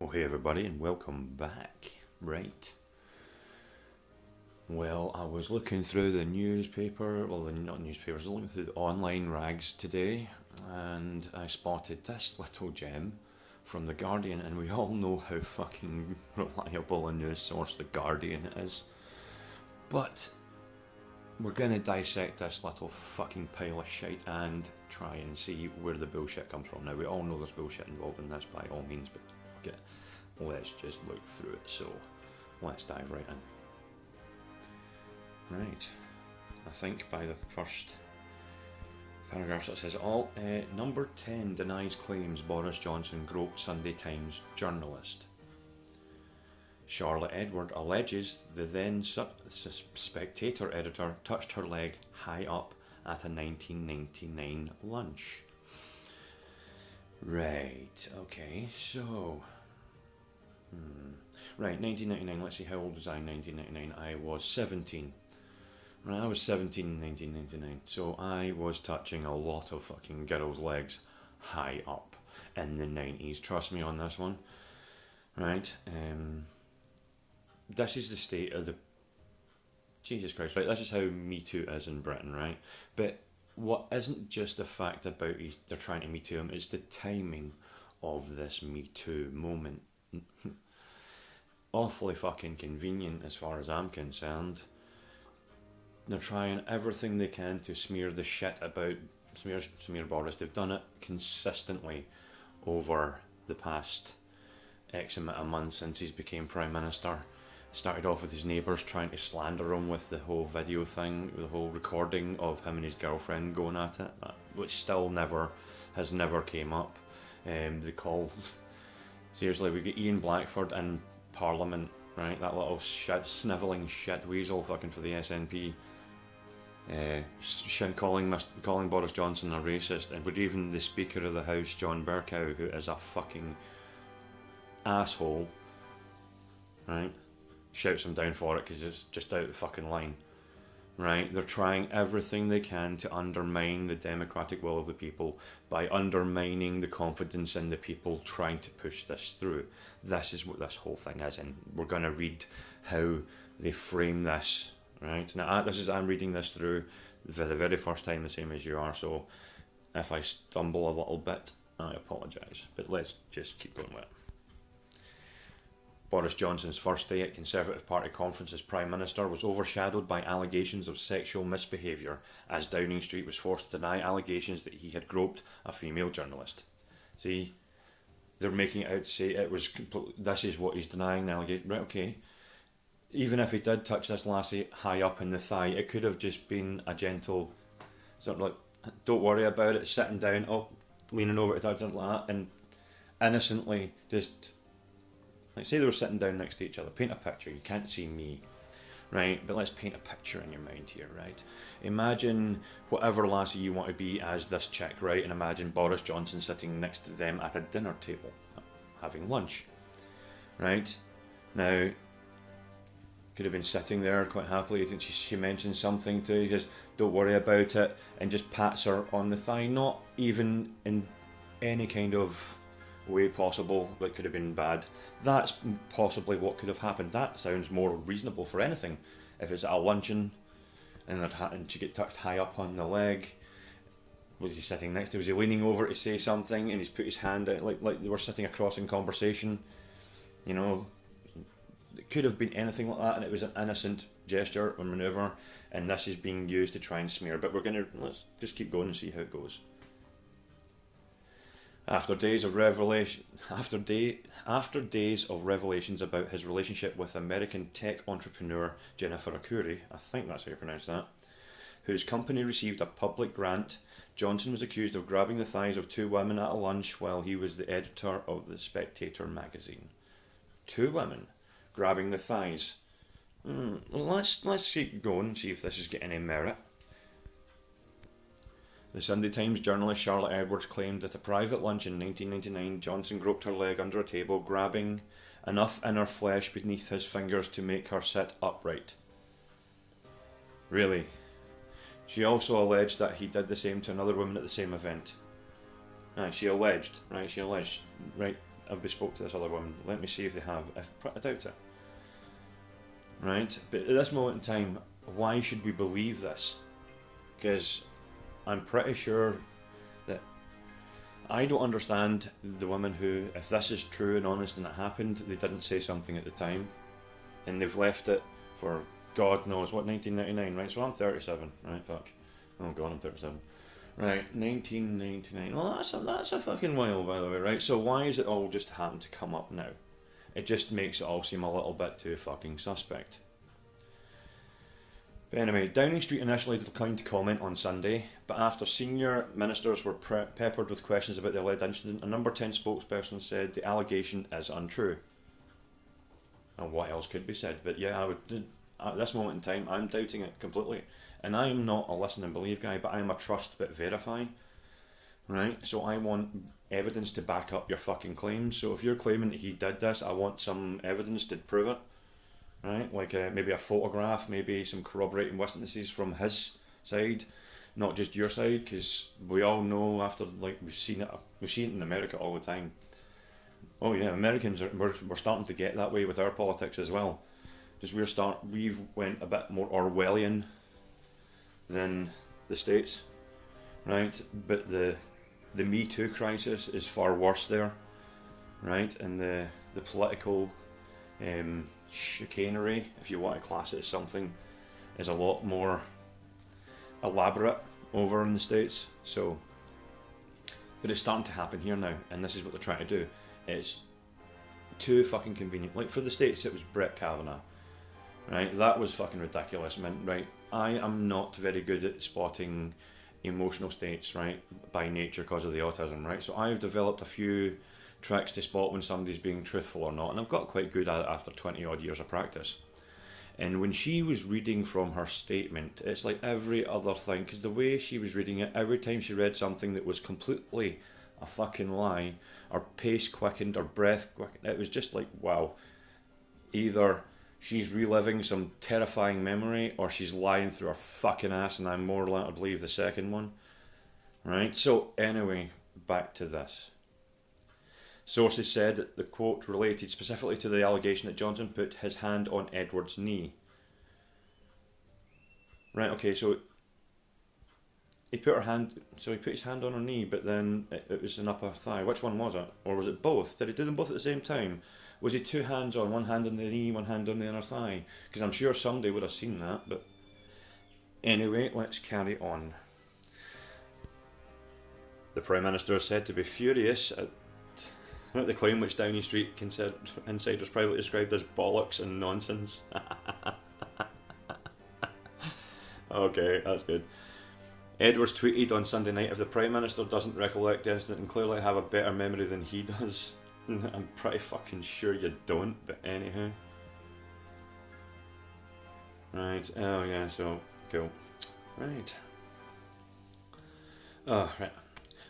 Oh, hey everybody, and welcome back. Right. Well, I was looking through the newspaper, not newspapers, I was looking through the online rags today, and I spotted this little gem from The Guardian, and we all know how fucking reliable a news source The Guardian is. But we're gonna dissect this little fucking pile of shite and try and see where the bullshit comes from. Now, we all know there's bullshit involved in this by all means, but let's just look through it. So, let's dive right in. Right. I think by the first paragraph it says, number 10 denies claims Boris Johnson groped Sunday Times journalist. Charlotte Edward alleges the then Spectator editor touched her leg high up at a 1999 lunch. Right, okay, so... Right, 1999, let's see, how old was I in 1999? I was 17. Right, I was 17 in 1999, so I was touching a lot of fucking girls' legs high up in the 90s. Trust me on this one. Right, this is the state of the... Jesus Christ, right, this is how MeToo is in Britain, right? But what isn't just the fact about they're trying to MeToo him, it's the timing of this MeToo moment. Awfully fucking convenient as far as I'm concerned. They're trying everything they can to smear the shit about smear Boris. They've done it consistently over the past X amount of months since he's became Prime Minister. Started off with his neighbours trying to slander him with the whole video thing, the whole recording of him and his girlfriend going at it, which still has never came up. They call... Seriously, we get Ian Blackford in Parliament, right? That little snivelling shit weasel fucking for the SNP. Calling Boris Johnson a racist, and would even the Speaker of the House, John Bercow, who is a fucking asshole, right, shouts him down for it because it's just out of the fucking line. Right, they're trying everything they can to undermine the democratic will of the people by undermining the confidence in the people trying to push this through. This is what this whole thing is, and we're going to read how they frame this. Right, now I'm reading this through for the very first time, the same as you are, so if I stumble a little bit, I apologise, but let's just keep going with it. Boris Johnson's first day at Conservative Party conference as Prime Minister was overshadowed by allegations of sexual misbehaviour, as Downing Street was forced to deny allegations that he had groped a female journalist. See, they're making it out to say it was this is what he's denying, allegation. Right, okay. Even if he did touch this lassie high up in the thigh, it could have just been a gentle, sort of like, don't worry about it, sitting down, leaning over to touch it like that, and innocently just... Like, say they were sitting down next to each other. Paint a picture. You can't see me, right? But let's paint a picture in your mind here, right? Imagine whatever lassie you want to be as this chick, right? And imagine Boris Johnson sitting next to them at a dinner table, having lunch, right? Now, could have been sitting there quite happily. I think she mentioned something to you, just don't worry about it, and just pats her on the thigh. Not even in any kind of way possible, but could have been bad. That's possibly what could have happened. That sounds more reasonable for anything. If it's at a luncheon and she get touched high up on the leg, was he sitting next to her? Was he leaning over to say something and he's put his hand out like they were sitting across in conversation? You know, it could have been anything like that, and it was an innocent gesture or manoeuvre, and this is being used to try and smear. But let's just keep going and see how it goes. After days of revelations about his relationship with American tech entrepreneur Jennifer Arcuri, I think that's how you pronounce that, whose company received a public grant, Johnson was accused of grabbing the thighs of two women at a lunch while he was the editor of the Spectator magazine. Two women grabbing the thighs. Let's keep going and see if this is getting any merit. The Sunday Times journalist Charlotte Edwards claimed that at a private lunch in 1999, Johnson groped her leg under a table, grabbing enough inner flesh beneath his fingers to make her sit upright. Really? She also alleged that he did the same to another woman at the same event. She alleged, right? I've bespoke to this other woman. Let me see if they have. I doubt it. Right? But at this moment in time, why should we believe this? Because I'm pretty sure that I don't understand the women who, if this is true and honest and it happened, they didn't say something at the time. And they've left it for God knows what, 1999, right? So I'm 37, right? Fuck. Oh God, I'm 37. Right, 1999. Well, that's a fucking while, by the way, right? So why is it all just happened to come up now? It just makes it all seem a little bit too fucking suspect. But anyway, Downing Street initially declined to comment on Sunday, but after senior ministers were peppered with questions about the alleged incident, a number 10 spokesperson said the allegation is untrue. And what else could be said? But yeah, I would, at this moment in time, I'm doubting it completely. And I'm not a listen and believe guy, but I'm a trust but verify. Right? So I want evidence to back up your fucking claims. So if you're claiming that he did this, I want some evidence to prove it. Right? Like maybe a photograph, maybe some corroborating witnesses from his side, not just your side, because we all know after, like, we've seen it in America all the time. Oh yeah, Americans we're starting to get that way with our politics as well. Just we've went a bit more Orwellian than the States, right? But the MeToo crisis is far worse there, right? And the political chicanery, if you want to class it as something, is a lot more elaborate over in the States. So, but it's starting to happen here now, and this is what they're trying to do. It's too fucking convenient. Like for the States, it was Brett Kavanaugh, right? That was fucking ridiculous, man. Right? I am not very good at spotting emotional states, right, by nature because of the autism, right? So I've developed a few tricks to spot when somebody's being truthful or not, and I've got quite good at it after 20 odd years of practice. And when she was reading from her statement, it's like every other thing, because the way she was reading it, every time she read something that was completely a fucking lie, or pace quickened, or breath quickened, it was just like, wow, either she's reliving some terrifying memory or she's lying through her fucking ass, and I'm more likely to believe the second one. Right? So anyway, back to this. Sources said that the quote related specifically to the allegation that Johnson put his hand on Edward's knee. Right, okay, so he put his hand on her knee, but then it was an upper thigh. Which one was it? Or was it both? Did he do them both at the same time? Was he two hands on, one hand on the knee, one hand on the inner thigh? Because I'm sure somebody would have seen that, but anyway, let's carry on. The Prime Minister is said to be furious at the claim, which Downing Street insiders privately described as bollocks and nonsense. Okay, that's good. Edwards tweeted on Sunday night, if the Prime Minister doesn't recollect the incident and clearly have a better memory than he does. I'm pretty fucking sure you don't, but anyhow. Right, oh yeah, so, cool. Right. Oh, right.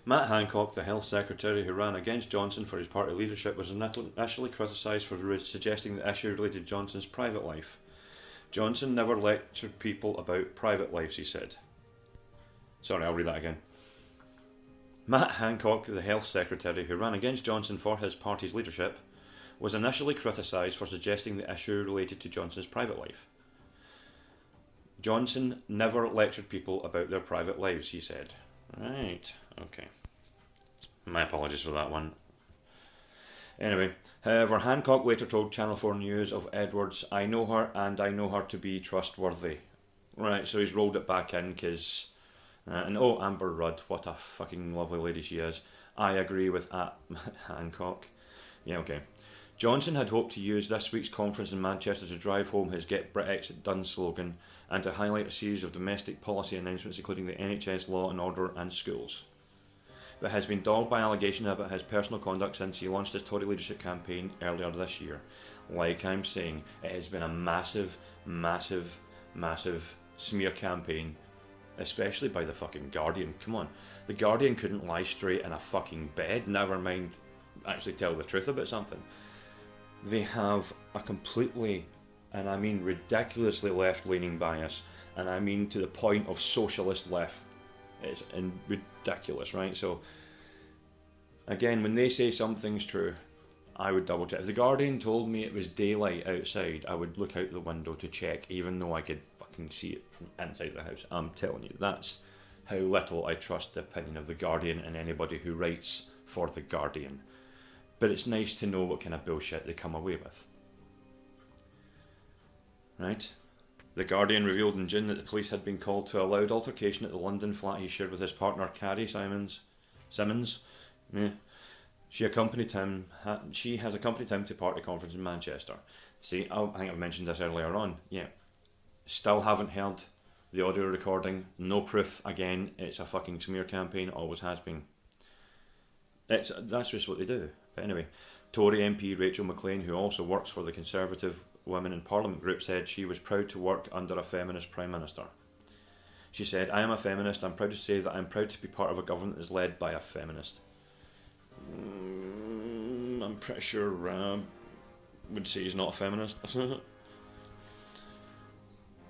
Matt Hancock, the Health Secretary who ran against Johnson for his party leadership, was initially criticised for suggesting the issue related to Johnson's private life. Johnson never lectured people about private lives, he said. Sorry, I'll read that again. Matt Hancock, the Health Secretary who ran against Johnson for his party's leadership, was initially criticised for suggesting the issue related to Johnson's private life. Johnson never lectured people about their private lives, he said. Right, okay. My apologies for that one. Anyway, however, Hancock later told Channel 4 News of Edwards, I know her and I know her to be trustworthy. Right, so he's rolled it back in because... and oh, Amber Rudd, what a fucking lovely lady she is. I agree with Hancock. Yeah, okay. Johnson had hoped to use this week's conference in Manchester to drive home his Get Brexit Done slogan and to highlight a series of domestic policy announcements including the NHS, law and order and schools. But has been dogged by allegations about his personal conduct since he launched his Tory leadership campaign earlier this year. Like I'm saying, it has been a massive, massive, massive smear campaign, especially by the fucking Guardian. Come on, the Guardian couldn't lie straight in a fucking bed, never mind actually tell the truth about something. They have a completely, and I mean ridiculously left-leaning bias, and I mean to the point of socialist left. It's ridiculous, right? So, again, when they say something's true, I would double check. If the Guardian told me it was daylight outside, I would look out the window to check, even though I could fucking see it from inside the house. I'm telling you, that's how little I trust the opinion of the Guardian and anybody who writes for the Guardian. But it's nice to know what kind of bullshit they come away with. Right? The Guardian revealed in June that the police had been called to a loud altercation at the London flat he shared with his partner Carrie Simmons. Yeah. She has accompanied him to a party conference in Manchester. See, I think I mentioned this earlier on. Yeah. Still haven't heard the audio recording. No proof. Again, it's a fucking smear campaign. Always has been. That's just what they do. But anyway, Tory MP Rachel McLeod, who also works for the Conservative Women in Parliament group, said she was proud to work under a feminist Prime Minister. She said, "I am a feminist. I'm proud to say that I'm proud to be part of a government that is led by a feminist." I'm pretty sure would say he's not a feminist.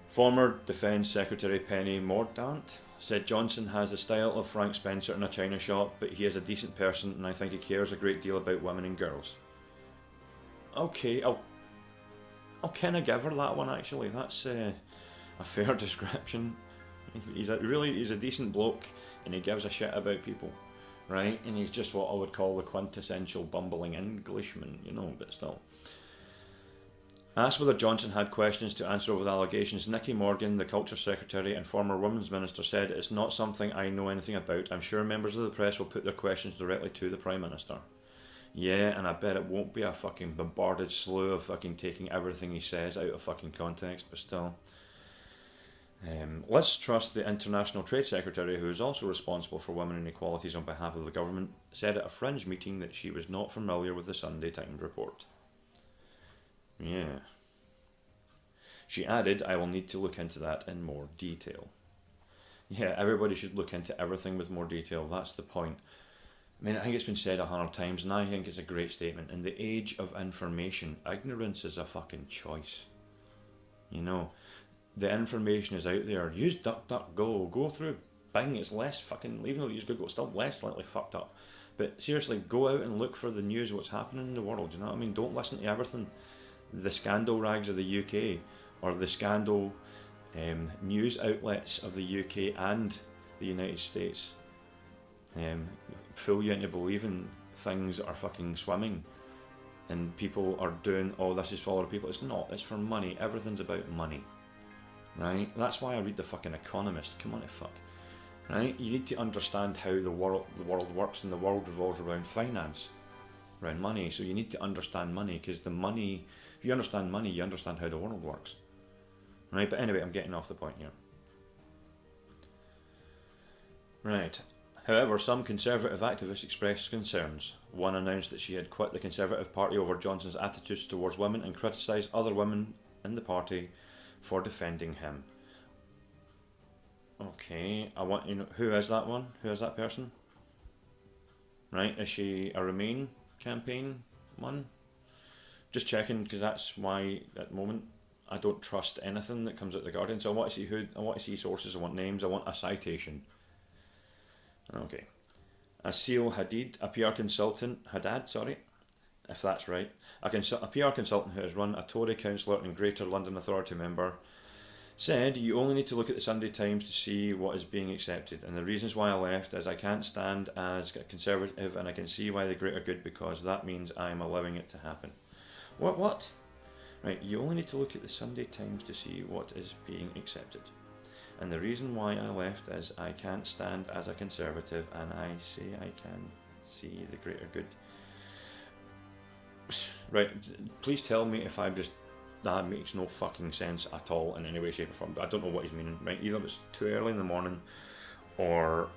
Former Defence Secretary Penny Mordaunt said Johnson has the style of Frank Spencer in a china shop, but he is a decent person and I think he cares a great deal about women and girls. Okay, I'll kind of give her that one actually. That's a fair description. He's a decent bloke and he gives a shit about people. Right, and he's just what I would call the quintessential bumbling Englishman, but still. Asked whether Johnson had questions to answer over the allegations, Nicky Morgan, the Culture Secretary and former Women's Minister, said, "It's not something I know anything about. I'm sure members of the press will put their questions directly to the Prime Minister." Yeah, and I bet it won't be a fucking bombarded slew of fucking taking everything he says out of fucking context, but still. Let's trust the International Trade Secretary, who is also responsible for women and equalities on behalf of the government, said at a fringe meeting that she was not familiar with the Sunday Times report. Yeah. She added, "I will need to look into that in more detail." Yeah, everybody should look into everything with more detail. That's the point. I mean, I think it's been said 100 times, and I think it's a great statement. In the age of information, ignorance is a fucking choice. The information is out there. Use DuckDuckGo. Go through Bing. It's less fucking, even though you use Google, it's still less slightly fucked up. But seriously, go out and look for the news, what's happening in the world. You know what I mean? Don't listen to everything. The scandal rags of the UK, or the scandal news outlets of the UK and the United States, fool you into believing things are fucking swimming and people are doing, oh, this is for other people. It's not. It's for money. Everything's about money. Right? That's why I read the fucking Economist. Come on, fuck. Right? You need to understand how the world works, and the world revolves around finance, around money. So you need to understand money, because the money, if you understand money, you understand how the world works. Right? But anyway, I'm getting off the point here. Right. However, some Conservative activists expressed concerns. One announced that she had quit the Conservative Party over Johnson's attitudes towards women and criticised other women in the party for defending him. Okay, I want who is that one? Who is that person? Right, is she a Remain campaign one? Just checking, because that's why at the moment I don't trust anything that comes out of the Guardian. So I want to see sources, I want names, I want a citation. Okay. Asil Hadid, a PR consultant, if that's right, a PR consultant who has run a Tory councillor and Greater London Authority member, said, "You only need to look at the Sunday Times to see what is being accepted, and the reasons why I left is I can't stand as a Conservative and I can see why the greater good, because that means I am allowing it to happen." What? Right, you only need to look at the Sunday Times to see what is being accepted. And the reason why I left is I can't stand as a Conservative and I say I can see the greater good. Right, please tell me if that makes no fucking sense at all in any way, shape or form. I don't know what he's meaning, right? Either it was too early in the morning or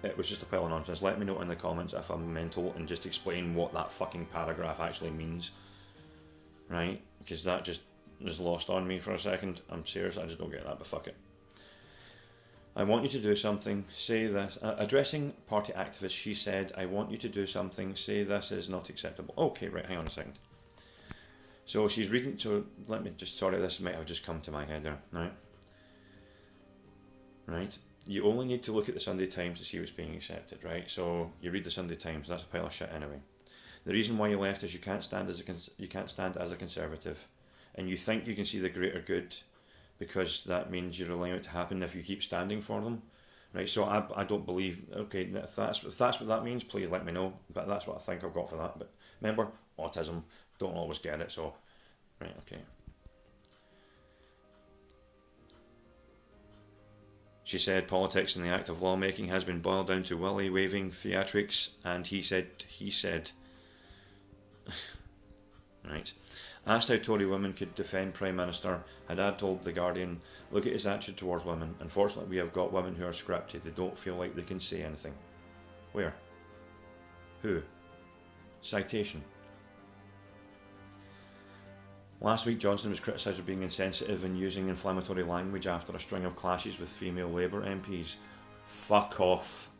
it was just a pile of nonsense. Let me know in the comments if I'm mental and just explain what that fucking paragraph actually means. Right? Because that just was lost on me for a second. I'm serious, I just don't get that, but fuck it. "I want you to do something, say this." Addressing party activists, she said, "I want you to do something, say this is not acceptable." Okay, right, hang on a second. So she's reading, so let me just, sorry, this might have just come to my head there, right? Right, you only need to look at the Sunday Times to see what's being accepted, right? So you read the Sunday Times, that's a pile of shit anyway. The reason why you left is you can't stand as a conservative, and you think you can see the greater good, because that means you're allowing it to happen if you keep standing for them, right? So I don't believe. Okay, if that's what that means, please let me know. But that's what I think I've got for that. But remember, autism, don't always get it. So, right, okay. She said politics and the act of lawmaking has been boiled down to willy waving theatrics, and he said. Right. Asked how Tory women could defend Prime Minister, Haddad told The Guardian, look at his attitude towards women. Unfortunately, we have got women who are scripted. They don't feel like they can say anything. Where? Who? Citation. Last week, Johnson was criticised for being insensitive and using inflammatory language after a string of clashes with female Labour MPs. Fuck off.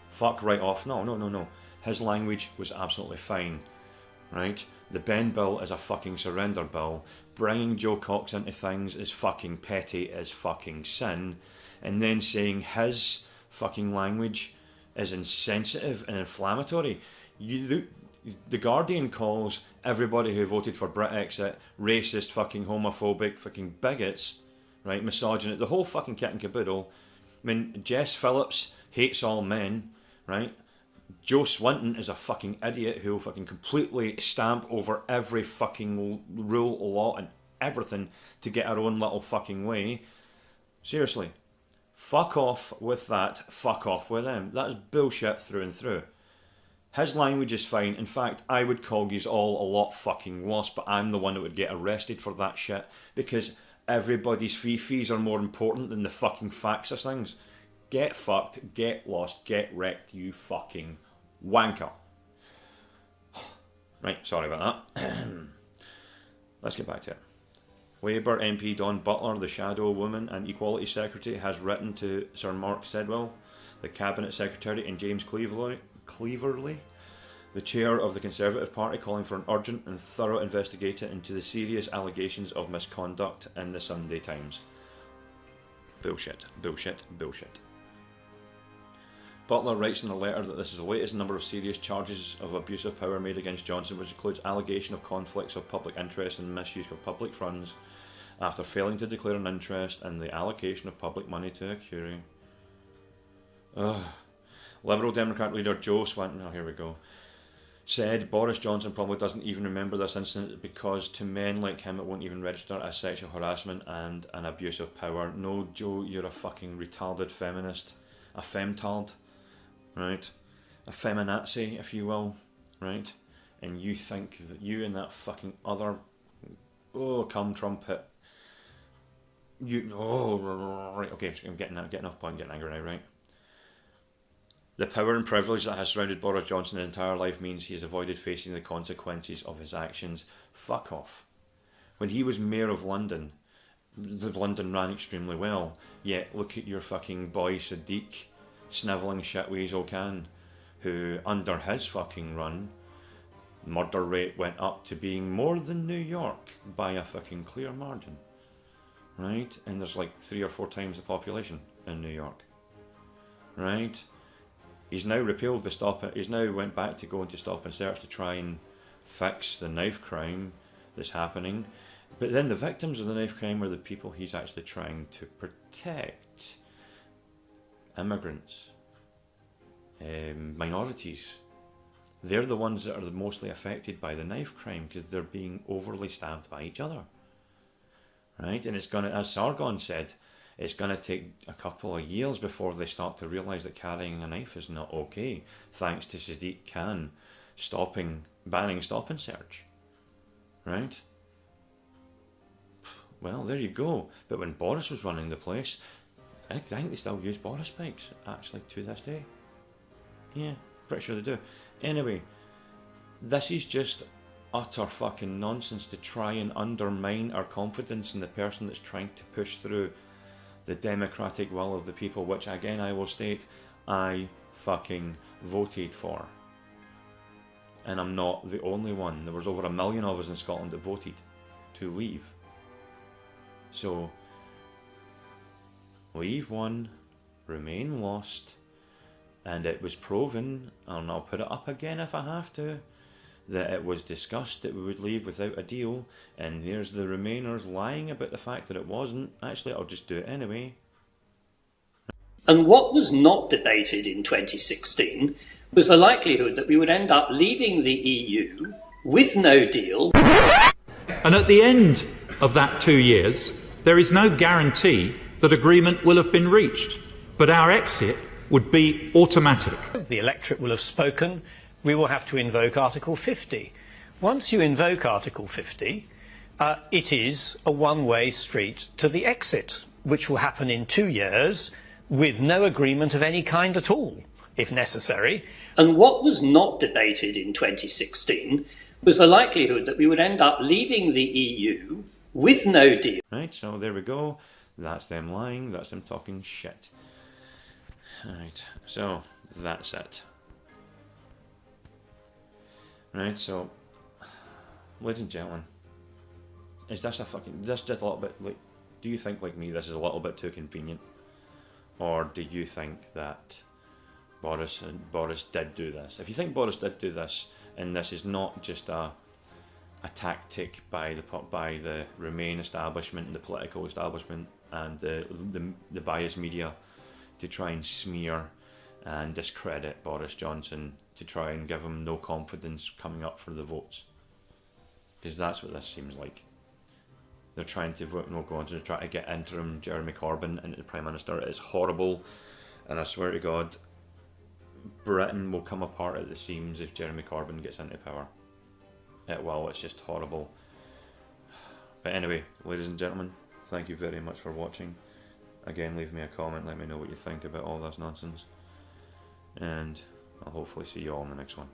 Fuck right off. No. His language was absolutely fine. Right? The Ben bill is a fucking surrender bill. Bringing Joe Cox into things is fucking petty as fucking sin. And then saying his fucking language is insensitive and inflammatory. The Guardian calls everybody who voted for Brexit racist, fucking homophobic, fucking bigots, right? Misogynist, the whole fucking kit and caboodle. I mean, Jess Phillips hates all men, right? Joe Swinton is a fucking idiot who will fucking completely stamp over every fucking rule, law, and everything to get her own little fucking way. Seriously. Fuck off with that, fuck off with them. That is bullshit through and through. His language is fine. In fact, I would call yous all a lot fucking worse, but I'm the one that would get arrested for that shit, because everybody's fees are more important than the fucking facts of things. Get fucked, get lost, get wrecked, you fucking wanker. Right, sorry about that. Let's get back to it. Labour MP Dawn Butler, the shadow woman and Equality Secretary, has written to Sir Mark Sedwill, the Cabinet Secretary, and James Cleverly, the chair of the Conservative Party, calling for an urgent and thorough investigation into the serious allegations of misconduct in the Sunday Times. Bullshit. Butler writes in a letter that this is the latest number of serious charges of abuse of power made against Johnson, which includes allegation of conflicts of public interest and misuse of public funds after failing to declare an interest in the allocation of public money to a Curie. Liberal Democrat leader Joe Swinton, here we go, said Boris Johnson probably doesn't even remember this incident because to men like him it won't even register as sexual harassment and an abuse of power. No, Joe, you're a fucking retarded feminist. A femtard. Right? A feminazi, if you will. Right? And you think that you and that fucking other cum trumpet. Right, okay, I'm getting off point, getting angry now, right? The power and privilege that has surrounded Boris Johnson his entire life means he has avoided facing the consequences of his actions. Fuck off. When he was Mayor of London, London ran extremely well. Yet look at your fucking boy Sadiq, snivelling shitweasel can, who under his fucking run, murder rate went up to being more than New York by a fucking clear margin. Right? And there's like 3 or 4 times the population in New York. Right? He's now repealed the stop it. He's now went back to going to stop and search to try and fix the knife crime that's happening. But then the victims of the knife crime are the people he's actually trying to protect. Immigrants. Minorities. They're the ones that are the mostly affected by the knife crime because they're being overly stabbed by each other. Right? And it's going to, as Sargon said, it's going to take a couple of years before they start to realise that carrying a knife is not okay, thanks to Sadiq Khan banning stop and search. Right? Well, there you go. But when Boris was running the place, I think they still use Boris spikes, actually, to this day. Yeah, pretty sure they do. Anyway, this is just utter fucking nonsense to try and undermine our confidence in the person that's trying to push through the democratic will of the people, which again I will state, I fucking voted for. And I'm not the only one. There was over 1 million of us in Scotland that voted to leave. So, leave one, remain lost, and it was proven, and I'll put it up again if I have to, that it was discussed that we would leave without a deal, and there's the Remainers lying about the fact that it wasn't. Actually, I'll just do it anyway. And what was not debated in 2016 was the likelihood that we would end up leaving the EU with no deal. And at the end of that 2 years, there is no guarantee that agreement will have been reached, but our exit would be automatic. The electorate will have spoken. We will have to invoke Article 50. Once you invoke Article 50, it is a one-way street to the exit, which will happen in 2 years with no agreement of any kind at all, if necessary. And what was not debated in 2016 was the likelihood that we would end up leaving the EU with no deal. Right, so there we go. That's them lying, that's them talking shit. Right, so that's it. Right, so, ladies and gentlemen, is this just a little bit, like, do you think, like me, this is a little bit too convenient? Or do you think that Boris did do this? If you think Boris did do this, and this is not just a tactic by the Remain establishment and the political establishment and the biased media to try and smear and discredit Boris Johnson, to try and give him no confidence coming up for the votes, because that's what this seems like. They're trying to vote no confidence, to try to get interim Jeremy Corbyn into the Prime Minister. It's horrible, and I swear to God, Britain will come apart at the seams if Jeremy Corbyn gets into power. It will, it's just horrible. But anyway, ladies and gentlemen, thank you very much for watching. Again, leave me a comment, let me know what you think about all this nonsense. And I'll hopefully see you all in the next one.